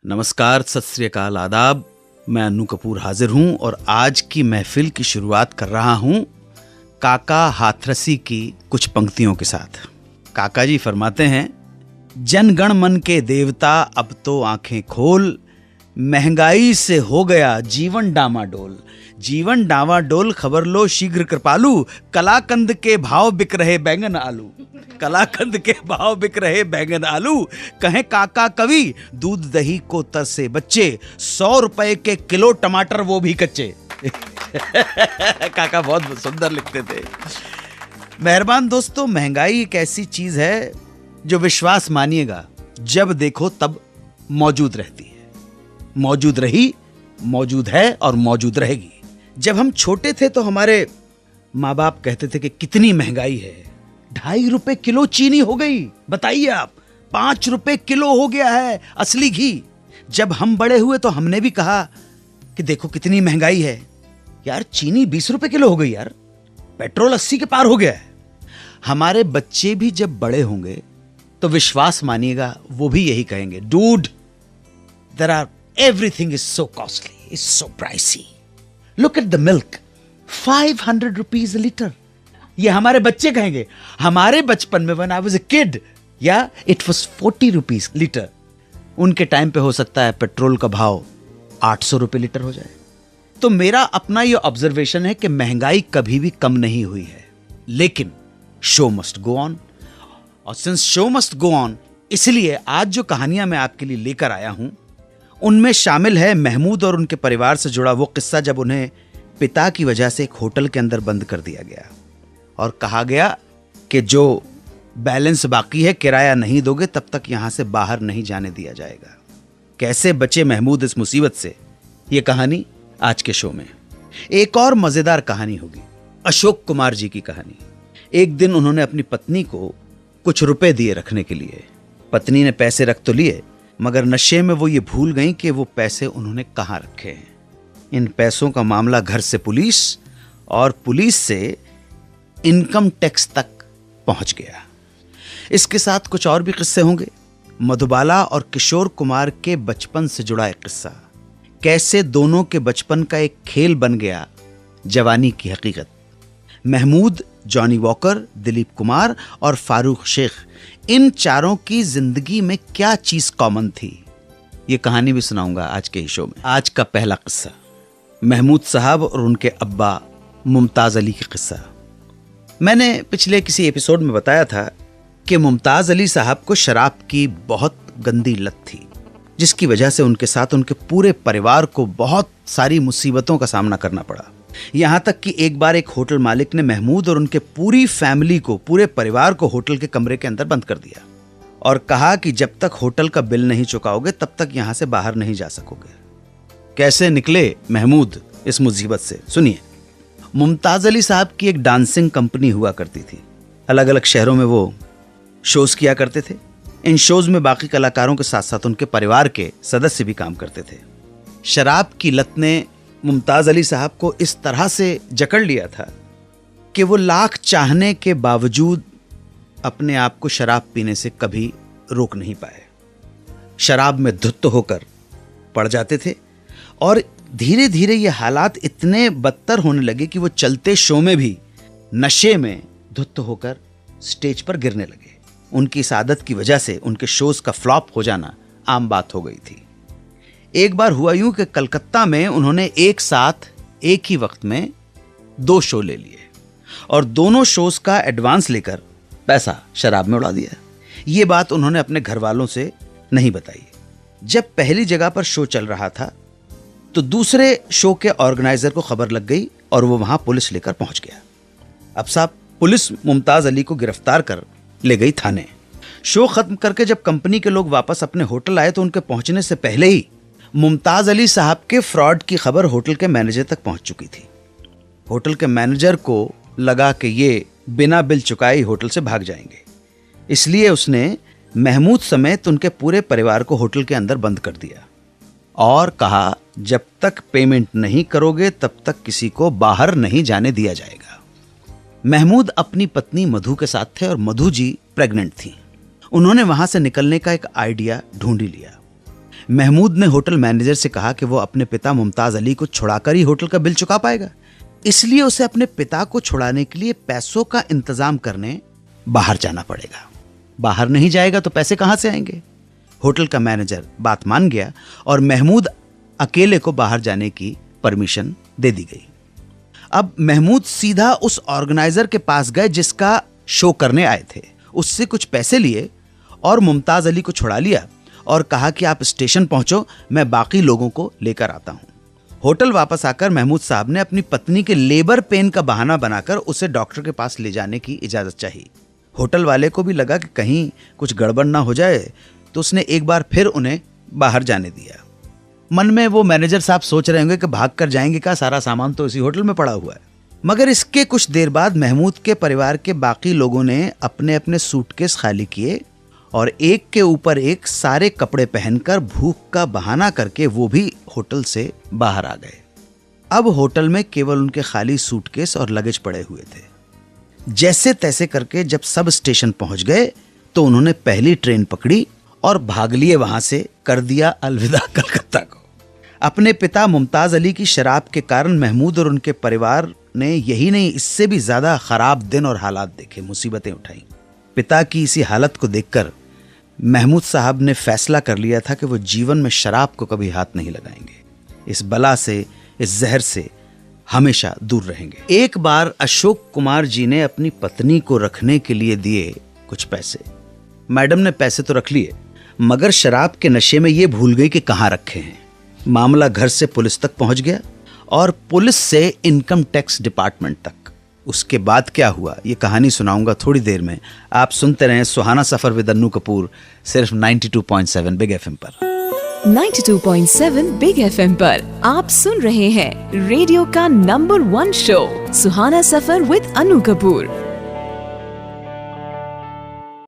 नमस्कार, सत श्री अकाल, आदाब। मैं अन्नू कपूर हाजिर हूं और आज की महफिल की शुरुआत कर रहा हूं काका हाथरसी की कुछ पंक्तियों के साथ। काका जी फरमाते हैं, जनगण मन के देवता अब तो आंखें खोल, महंगाई से हो गया जीवन डामाडोल। जीवन डामाडोल खबर लो शीघ्र कृपालु, कलाकंद के भाव बिक रहे बैंगन आलू। कलाकंद के भाव बिक रहे बैंगन आलू, कहें काका कवि दूध दही को तरसे बच्चे, 100 रुपए के किलो टमाटर वो भी कच्चे। काका बहुत सुंदर लिखते थे। मेहरबान दोस्तों, महंगाई एक ऐसी चीज है जो विश्वास मानिएगा जब देखो तब मौजूद रहती है, मौजूद रही, मौजूद है और मौजूद रहेगी। जब हम छोटे थे तो हमारे माँ बाप कहते थे कि कितनी महंगाई है, 2.5 रुपए किलो चीनी हो गई। बताइए आप, 5 रुपए किलो हो गया है असली घी। जब हम बड़े हुए तो हमने भी कहा कि देखो कितनी महंगाई है यार, चीनी 20 रुपए किलो हो गई यार, पेट्रोल 80 के पार हो गया है। हमारे बच्चे भी जब बड़े होंगे तो विश्वास मानिएगा वो भी यही कहेंगे, dude there are everything is so costly, is so pricey, look at the milk, 500 rupees a litre. ये हमारे बच्चे कहेंगे। हमारे बचपन में when I was a kid, yeah it was 40 rupees litre. उनके टाइम पे हो सकता है पेट्रोल का भाव 800 रुपए लीटर हो जाए। तो मेरा अपना ये ऑब्जर्वेशन है कि महंगाई कभी भी कम नहीं हुई है, लेकिन शो मस्ट गो ऑन। और since show must go on, इसलिए आज जो कहानियां मैं आपके लिए लेकर आया हूं उनमें शामिल है महमूद और उनके परिवार से जुड़ा वो किस्सा जब उन्हें पिता की वजह से एक होटल के अंदर बंद कर दिया गया और कहा गया कि जो बैलेंस बाकी है, किराया नहीं दोगे तब तक यहां से बाहर नहीं जाने दिया जाएगा। कैसे बचे महमूद इस मुसीबत से, यह कहानी आज के शो में। एक और मजेदार कहानी होगी अशोक कुमार जी की कहानी। एक दिन उन्होंने अपनी पत्नी को कुछ रुपए दिए रखने के लिए। पत्नी ने पैसे रख तो लिए, मगर नशे में वो ये भूल गई कि वो पैसे उन्होंने कहां रखे हैं। इन पैसों का मामला घर से पुलिस और पुलिस से इनकम टैक्स तक पहुंच गया। इसके साथ कुछ और भी किस्से होंगे। मधुबाला और किशोर कुमार के बचपन से जुड़ा एक किस्सा, कैसे दोनों के बचपन का एक खेल बन गया जवानी की हकीकत। महमूद, जॉनी वॉकर, दिलीप कुमार और फारूक शेख, इन चारों की जिंदगी में क्या चीज कॉमन थी, ये कहानी भी सुनाऊंगा आज के शो में। आज का पहला किस्सा महमूद साहब और उनके अब्बा मुमताज अली की किस्सा। मैंने पिछले किसी एपिसोड में बताया था कि मुमताज अली साहब को शराब की बहुत गंदी लत थी, जिसकी वजह से उनके साथ उनके पूरे परिवार को बहुत सारी मुसीबतों का सामना करना पड़ा। यहां तक कि एक बार एक होटल मालिक ने महमूद और उनके पूरी फैमिली को, पूरे परिवार को होटल के कमरे के अंदर बंद कर दिया और कहा कि जब तक होटल का बिल नहीं चुकाओगे तब तक यहां से बाहर नहीं जा सकोगे। कैसे निकले महमूद इस मुसीबत से, सुनिए। मुमताज अली साहब की एक डांसिंग कंपनी हुआ करती थी। अलग अलग शहरों में वो शोज किया करते थे। इन शोज में बाकी कलाकारों के साथ साथ उनके परिवार के सदस्य भी काम करते थे। शराब की लत ने मुमताज अली साहब को इस तरह से जकड़ लिया था कि वो लाख चाहने के बावजूद अपने आप को शराब पीने से कभी रोक नहीं पाए। शराब में धुत होकर पड़ जाते थे और धीरे धीरे ये हालात इतने बदतर होने लगे कि वो चलते शो में भी नशे में धुत होकर स्टेज पर गिरने लगे। उनकी इस आदत की वजह से उनके शोज का फ्लॉप हो जाना आम बात हो गई थी। एक बार हुआ यूं कि कलकत्ता में उन्होंने एक साथ एक ही वक्त में 2 शो ले लिए और दोनों शोज का एडवांस लेकर पैसा शराब में उड़ा दिया। ये बात उन्होंने अपने घर वालों से नहीं बताई। जब पहली जगह पर शो चल रहा था तो दूसरे शो के ऑर्गेनाइजर को खबर लग गई और वो वहां पुलिस लेकर पहुंच गया। अब साहब, पुलिस मुमताज अली को गिरफ्तार कर ले गई थाने। शो खत्म करके जब कंपनी के लोग वापस अपने होटल आए तो उनके पहुंचने से पहले ही मुमताज अली साहब के फ्रॉड की खबर होटल के मैनेजर तक पहुंच चुकी थी। होटल के मैनेजर को लगा कि ये बिना बिल चुकाए होटल से भाग जाएंगे, इसलिए उसने महमूद समेत उनके पूरे परिवार को होटल के अंदर बंद कर दिया और कहा, जब तक पेमेंट नहीं करोगे तब तक किसी को बाहर नहीं जाने दिया जाएगा। महमूद अपनी पत्नी मधु के साथ थे और मधु जी प्रेग्नेंट थी। उन्होंने वहां से निकलने का एक आइडिया ढूंढ ही लिया। महमूद ने होटल मैनेजर से कहा कि वो अपने पिता मुमताज अली को छुड़ाकर ही होटल का बिल चुका पाएगा, इसलिए उसे अपने पिता को छुड़ाने के लिए पैसों का इंतजाम करने बाहर जाना पड़ेगा। बाहर नहीं जाएगा तो पैसे कहां से आएंगे? होटल का मैनेजर बात मान गया और महमूद अकेले को बाहर जाने की परमिशन दे दी गई। अब महमूद सीधा उस ऑर्गेनाइजर के पास गए जिसका शो करने आए थे, उससे कुछ पैसे लिए और मुमताज अली को छुड़ा लिया और कहा कि आप स्टेशन पहुंचो, मैं बाकी लोगों को लेकर आता हूं। होटल वापस आकर महमूद साहब ने अपनी पत्नी के लेबर पेन का बहाना बनाकर उसे डॉक्टर के पास ले जाने की इजाजत चाही। होटल वाले को भी लगा कि कहीं कुछ गड़बड़ ना हो जाए, तो उसने एक बार फिर उन्हें बाहर जाने दिया। मन में वो मैनेजर साहब सोच रहे होंगे कि भाग कर जाएंगे क्या, सारा सामान तो इसी होटल में पड़ा हुआ है। मगर इसके कुछ देर बाद महमूद के परिवार के बाकी लोगों ने अपने अपने सूटकेस खाली किए और एक के ऊपर एक सारे कपड़े पहनकर भूख का बहाना करके वो भी होटल से बाहर आ गए। अब होटल में केवल उनके खाली सूटकेस और लगेज पड़े हुए थे। जैसे तैसे करके जब सब स्टेशन पहुंच गए तो उन्होंने पहली ट्रेन पकड़ी और भाग लिए वहां से, कर दिया अलविदा कलकत्ता को। अपने पिता मुमताज अली की शराब के कारण महमूद और उनके परिवार ने यही नहीं, इससे भी ज्यादा खराब दिन और हालात देखे, मुसीबतें उठाई। पिता की इसी हालत को देखकर महमूद साहब ने फैसला कर लिया था कि वो जीवन में शराब को कभी हाथ नहीं लगाएंगे। इस बला से, इस जहर से हमेशा दूर रहेंगे। एक बार अशोक कुमार जी ने अपनी पत्नी को रखने के लिए दिए कुछ पैसे। मैडम ने पैसे तो रख लिए, मगर शराब के नशे में ये भूल गई कि कहाँ रखे हैं। मामला घर से पुलिस तक पहुंच गया और पुलिस से इनकम टैक्स डिपार्टमेंट तक। उसके बाद क्या हुआ ये कहानी सुनाऊंगा थोड़ी देर में। आप सुनते रहें सुहाना सफर विद अन्नू कपूर, सिर्फ 92.7 बिग एफएम पर। 92.7 बिग एफएम पर आप सुन रहे हैं रेडियो का number 1 show Suhana suffer with Annu Kapoor.